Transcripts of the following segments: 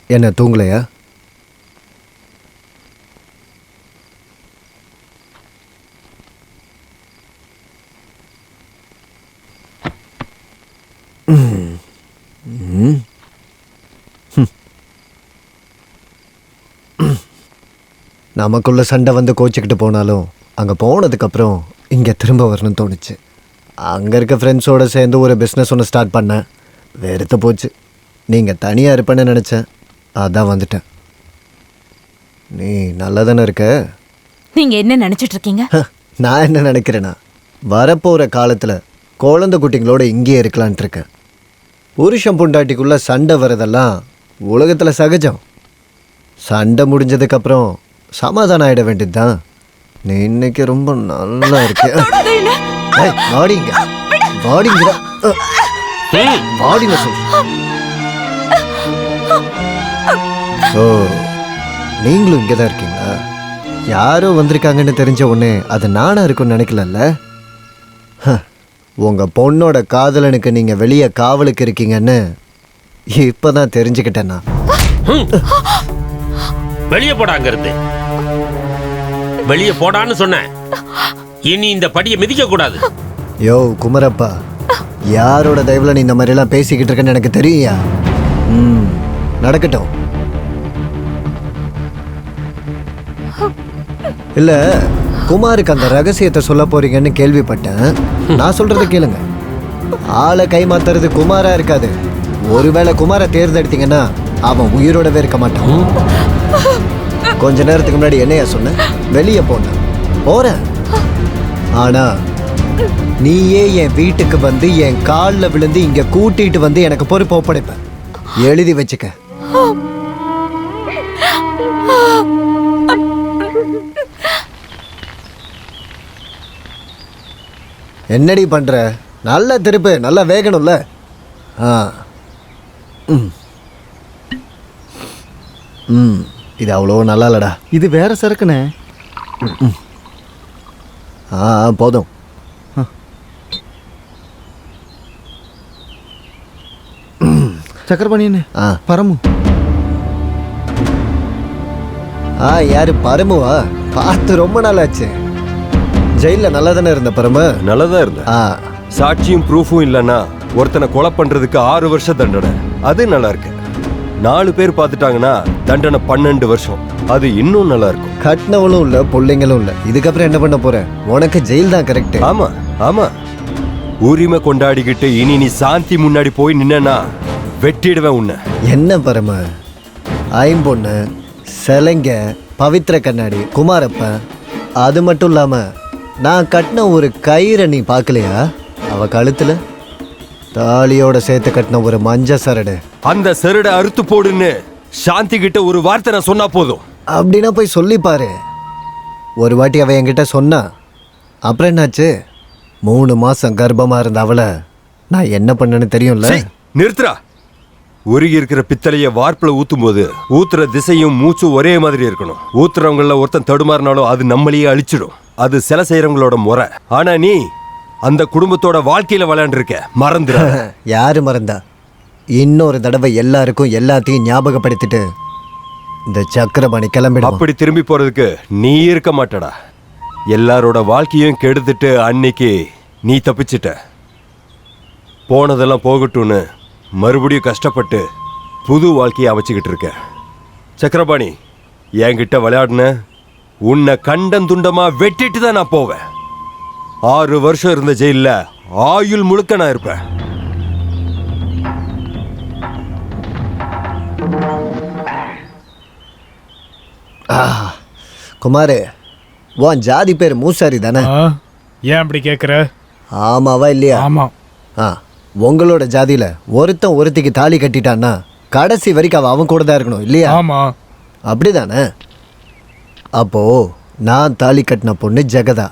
என்ன தூங்கலையா? நமக்குள்ள சண்டை வந்து கோச்சிக்கிட்டு போனாலும் அங்கே போனதுக்கப்புறம் இங்கே திரும்ப வரணும்னு தோணுச்சு. அங்கே இருக்க ஃப்ரெண்ட்ஸோடு சேர்ந்து ஒரு பிஸ்னஸ் ஒன்று ஸ்டார்ட் பண்ணேன். வெறுத்து போச்சு. நீங்கள் தனியாக இருப்பேன்னு நினச்சேன், அதான் வந்துட்டேன். நீ நல்லா தானே இருக்க? நீங்கள் என்ன நினச்சிட்டு இருக்கீங்க? நான் என்ன நினைக்கிறேன்னா, வரப்போகிற காலத்தில் குழந்தை குட்டிங்களோட இங்கேயே இருக்கலான்ட்டு இருக்கேன். புருஷன் பொண்டாட்டிக்குள்ளே சண்டை வரதெல்லாம் உலகத்தில் சகஜம். சண்டை முடிஞ்சதுக்கப்புறம் சமாதானம் ஆகிட வேண்டியது தான். நீ இன்னைக்கு ரொம்ப நல்லா இருக்க. வாடிங்க வாடிங்க வாடிங்க சொல். ஓ, நீங்களும் இங்கே தான் இருக்கீங்களா? யாரோ வந்திருக்காங்கன்னு தெரிஞ்ச உடனே அது நானா இருக்குன்னு நினைக்கலல்ல? உங்கள் பொண்ணோட காதலனுக்கு நீங்கள் வெளியே காவலுக்கு இருக்கீங்கன்னு இப்போ தான் தெரிஞ்சுக்கிட்டேன்னா. வெளியே போடாங்கிறது வெளியே போடான்னு சொன்னேன். இனி இந்த படியை மிதிக்க கூடாது. யோ குமரப்பா, யாரோட தயவுல நீ இந்த மாதிரிலாம் பேசிக்கிட்டு இருக்கேன்னு எனக்கு தெரியா? நடக்கட்டும். இல்ல, குமாருக்கு அந்த ரகசியத்தை சொல்ல போறீங்கன்னு கேள்விப்பட்டேன். நான் சொல்றதை கேளுங்க. ஆளை கைமாத்துறது குமாரா இருக்காது. ஒருவேளை குமாரை தேர்ந்தெடுத்தீங்கன்னா அவன் உயிரோடவே இருக்க மாட்டான். கொஞ்ச நேரத்துக்கு முன்னாடி என்னையா சொன்ன? வெளியே போறேன். ஆனா நீயே என் வீட்டுக்கு வந்து என் காலில் விழுந்து இங்க கூட்டிட்டு வந்து எனக்கு பொறுப்பு ஒப்படைப்ப. எழுதி வச்சுக்க. என்னடி பண்ற? நல்ல திருப்பு, நல்லா வேகணும்ல. இது அவ்வளோ நல்லா இல்லடா. இது வேற சரக்குண்ணே. போதும். சக்கரபாணின்னு பரமு. யாரு பரமுவா? பார்த்து ரொம்ப நாளாச்சு. ஜெயில நல்லா தானே இருந்த பரமு? நல்லதா இருந்த. சாட்சியும் ப்ரூஃபும் இல்லைன்னா ஒருத்தனை கொலை பண்றதுக்கு 6 வருஷம் தண்டனை. அது நல்லா இருக்கு. 4 பேர் பார்த்துட்டாங்கன்னா தண்டனை 12 வருஷம். அது இன்னும் நல்லா இருக்கும். கட்டினவளும் இல்ல, பிள்ளைங்களும் இல்ல. இதுக்கப்புறம் என்ன பண்ண போற? உனக்கு ஜெயில் தான் கரெக்ட். ஆமா ஆமா, உரிமை கொண்டாடிக்கிட்டு இனி நீ சாந்தி முன்னாடி போய் நின்னா வெட்டிடுவேன் உன்னை. என்ன பரம, ஐம்பொண்ணு, சிலைங்க, பவித்ர கண்ணாடி, குமாரப்பன், அது மட்டும் இல்லாம நான் கட்டின ஒரு கயிறை நீ பார்க்கலையா? அவ கழுத்துல தாலியோட சேர்த்து கட்டின ஒரு மஞ்ச சரடு. அந்த சரடை அறுத்து போடுன்னு சாந்தி கிட்ட ஒரு வார்த்தை நான் சொன்னா போதும். அப்படின்னா போய் சொல்லி பாரு. ஒரு வாட்டி அவ என்கிட்ட சொன்னா, அப்புறம் என்னாச்சு? 3 மாசம் கர்ப்பமா இருந்த அவளை நான் என்ன பண்ணேன்னு தெரியும்ல? நிறுத்துறா. உருகி இருக்கிற பித்தளைய வார்ப்புல ஊத்தும் போது ஊத்துற திசையும் மூச்சும் ஒரே மாதிரி இருக்கணும். ஊத்துறவங்கள ஒருத்தன் தடுமாறினாலும் அது நம்மளையே அழிச்சிடும். அது சில செய்யறவங்களோட முறை. ஆனா நீ அந்த குடும்பத்தோட வாழ்க்கையில விளையாண்டு இருக்க. மறந்துட. யாரு மறந்தா? இன்னொரு தடவை எல்லாருக்கும் எல்லாத்தையும் ஞாபகப்படுத்திட்டு இந்த சக்கரபாணி கிளம்பிடும். அப்படி திரும்பி போறதுக்கு நீ இருக்க மாட்டடா. எல்லாரோட வாழ்க்கையும் கெடுத்துட்டு அன்னைக்கு நீ தப்பிச்சிட்ட. போனதெல்லாம் போகட்டும்னு மறுபடியும் கஷ்டப்பட்டு புது வாழ்க்கையை அமைச்சுக்கிட்டு இருக்க. சக்கரபாணி, என்கிட்ட விளையாடுன உன்னை கண்டந்துண்டமா வெட்டிட்டு தான் நான் போவேன். 6 வருஷம் இருந்த ஜெயில ஆயுள் முழுக்க நான் இருப்பேன். குமாரு, உன் ஜாதி பேர் மூசாரி தானே? ஏன் அப்படி கேட்குற? ஆமாவா இல்லையா? ஆமா. உங்களோட ஜாதியில ஒருத்தன் ஒருத்திக்கு தாலி கட்டிட்டான்னா கடைசி வரைக்கும் அவன் கூட தான் இருக்கணும் இல்லையா? ஆமா. அப்படிதானே? அப்போ நான் தாலி கட்டின பொண்ணு ஜெகதா.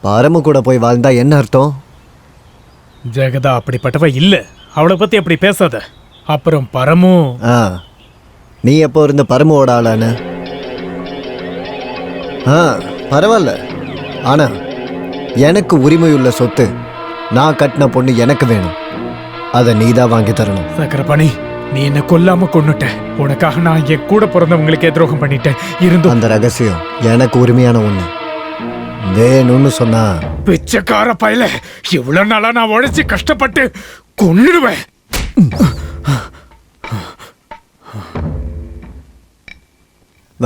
பரமு கூட போய் வாழ்ந்தா என்ன அர்த்தம்? ஜெகதா அப்படிப்பட்டவ இல்ல. அவளை பத்தி அப்படி பேசாத. அப்புறம் பரமு. நீ எப்போ இருந்த பரமுவோட ஆளானு? பரவாயில்ல. ஆனா எனக்கு உரிமையுள்ள சொத்து, நான் கட்டின பொண்ணு எனக்கு வேணும். அதை நீதான் வாங்கி தரணும். சக்கரபாணி, நீ என்ன கொல்லாம கொன்னுட்ட. உனக்காக நான் என் கூட பிறந்தவங்களுக்கே துரோகம் பண்ணிட்டேன். இருந்தும் அந்த ரகசியம் எனக்கு உரிமையான ஒண்ணு. வேணும்னு சொன்னா பிச்சைக்கார பயல, இவ்வளவு நாளா நான் உழைச்சி கஷ்டப்பட்டு கொன்னுடுவேன்.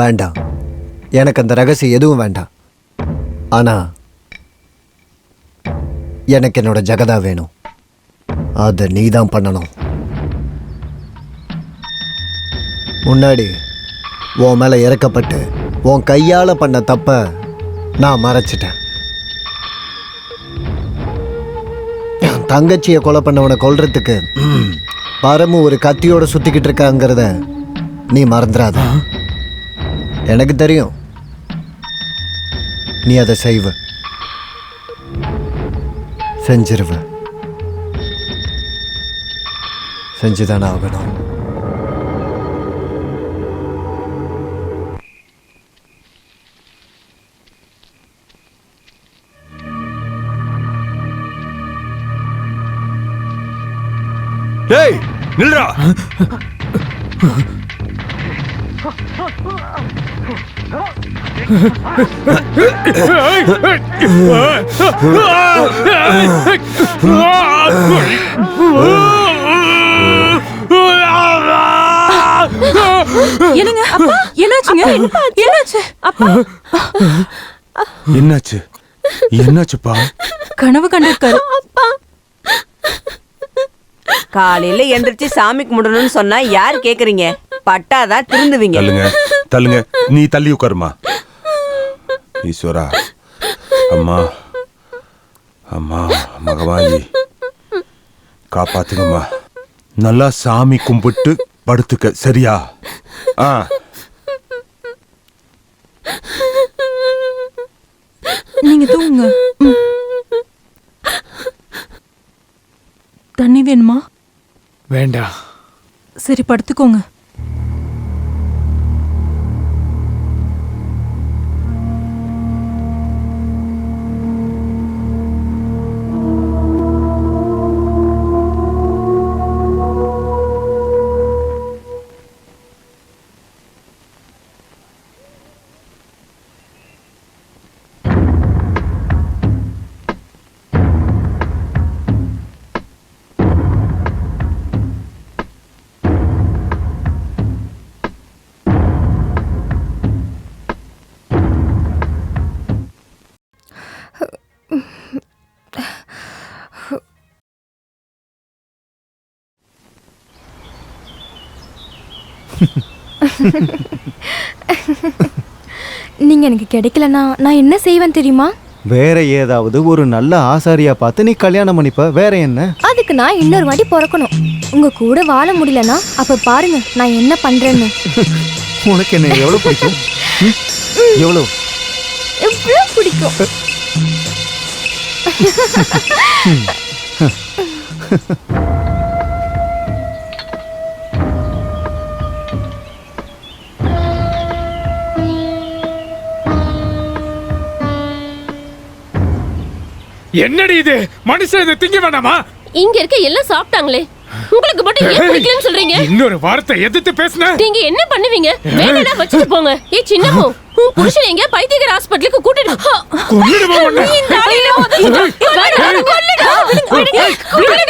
வேண்டாம், எனக்கு அந்த ரகசியம் எதுவும் வேண்டாம். ஆனா எனக்கு என்னோட ஜெகதா வேணும். அதை நீ தான் பண்ணணும். முன்னாடி உன் மேல இறக்கப்பட்டு உன் கையால பண்ண தப்ப நான் மறைச்சிட்டேன். என் தங்கச்சியை கொலை பண்ணவனை கொல்றதுக்கு பரமு ஒரு கத்தியோட சுத்திக்கிட்டு இருக்காங்கிறத நீ மறந்துடாத. எனக்கு தெரியும் நீ அதை செய்வ, செஞ்சிருவ. செஞ்சுதானே ஆகணும். டேய் நில்றா. என்னங்க அப்பா, என்னாச்சுங்க? என்னாச்சு அப்பா? என்னாச்சு? என்னாச்சுப்பா? கனவு கண்டிருக்காரு. காலையில எந்திரிச்சு சாமி கும்பிடணும்னு சொன்னா யாரு கேக்குறீங்க? பட்டாதான் திருந்துவீங்க. தள்ளுங்க தள்ளுங்க, நீ தள்ளி உட்காருமா. ஈஸ்வரா, அம்மா அம்மா மகவாயி காப்பாத்துங்கம்மா. நல்லா சாமி கும்பிட்டு படுத்துக்க, சரியா? ஆ நீங்க தூங்குங்க. தண்ணி வேணுமா? வேண்டாம். சரி படுத்துக்கோங்க. நீங்க எனக்கு கிடைக்கலனா நான் என்ன செய்வேன் தெரியுமா? வேற ஏதாவது ஒரு நல்ல ஆசாரியா பார்த்து நீ கல்யாணம் பண்ணிப்ப. வேற என்ன? அதுக்கு நான் இன்னொரு வாட்டி பிறக்கணும். உங்க கூட வாழ முடியலனா அப்ப பாருங்க நான் என்ன பண்றேன்னு. உனக்கு என்ன எவ்வளவு பிடிக்கும்? எவ்வளவு எவ்வளவு பிடிக்கும்? என்னடி இது? மனுஷன் இதை திங்க வேண்டாமா? இங்க இருக்க எல்லாம் சாப்பிட்டாங்களே, உங்களுக்கு மட்டும் ஏன் பிடிக்கலன்னு சொல்றீங்க? இன்னொரு வார்த்தை எதிர்த்து பேசுன நீங்க என்ன பண்ணுவீங்க? வேணா வச்சுட்டு போங்க. ஏ சின்னமோ, உன் புருஷன் எங்க பைத்தியக்கார ஹாஸ்பிடலுக்கு கூட்டிட்டு கொன்னுடுவா உன்னை. இந்த ஆளில கொல்லுடா. இவனை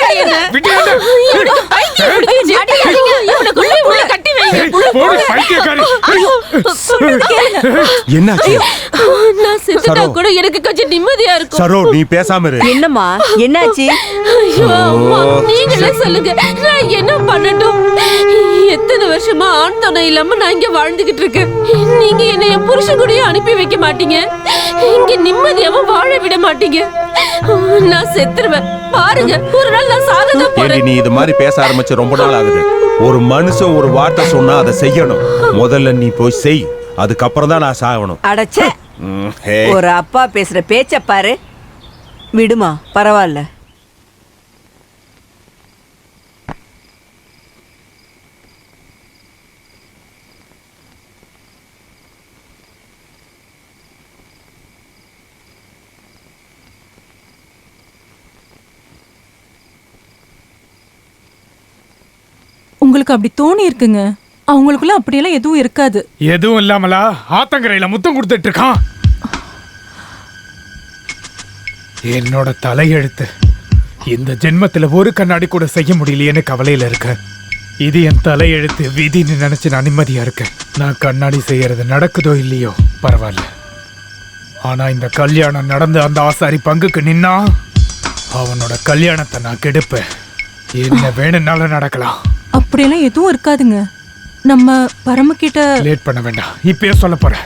கட்டி வைங்க. போடு பைத்தியக்காரி. என்னாச்சு? நான் செத்துட்டா கூட எனக்கு கொஞ்சம் நிம்மதியா இருக்கும். சரோ, நீ பேசாம இரு. என்னம்மா என்னாச்சு? ஐயோ, அம்மா, நீங்களே சொல்லுங்க, நான் என்ன பண்ணட்டும்? எத்தனை வருஷமா ஆண் துணை இல்லாம நான் இங்க வாழ்ந்துகிட்டு இருக்கேன். நீங்க என்ன என் புருஷன் கூடயே அனுப்பி வைக்க மாட்டீங்க. இங்க நிம்மதியாவும் வாழ விட மாட்டீங்க. நான் செத்துருவேன். பாருங்க, ஒரு நாள் நான் சாகதான் ஏண்டி போறேன். நீ இது மாதிரி பேச ஆரம்பிச்சு ரொம்ப நாள் ஆகுது. ஒரு மனுஷன் ஒரு வார்த்தை சொன்னா அதை செய்யணும். முதல்ல நீ போய் செய், அதுக்கப்புறம் தான் நான் சாகணும். அடச்சே, ஹே. ஒரு அப்பா பேசுற பேச்ச பாரு. விடுமா, பரவாயில்ல. உங்களுக்கு உங்களுக்கு அப்படி தோணி இருக்குங்க. அவங்களுக்குள்ள அப்படியெல்லாம் எதுவும் இருக்காது. எதுவும் இல்லாமலா ஆத்தங்கரையில முத்தம் கொடுத்துட்டு இருக்கான். என்னோட தலையெழுத்து இந்த ஜென்மத்துல ஒரு கண்ணாடி கூட செய்ய முடியலையேன்னு கவலையில இருக்கேன். இது என் தலையெழுத்து விதின்னு நினைச்சு நான் நிம்மதியா இருக்கேன். நான் கண்ணாடி செய்யறது நடக்குதோ இல்லையோ பரவாயில்ல. ஆனா இந்த கல்யாணம் நடந்து அந்த ஆசாரி பங்குக்கு நின்னா அவனோட கல்யாணத்தை நான் கெடுப்பேன். என்ன வேணும்னாலும் நடக்கலாம். அப்படியெல்லாம் எதுவும் இருக்காதுங்க. நம்ம பரம கிட்ட லேட் பண்ண வேண்டாம், இப்பயே சொல்ல போறேன்.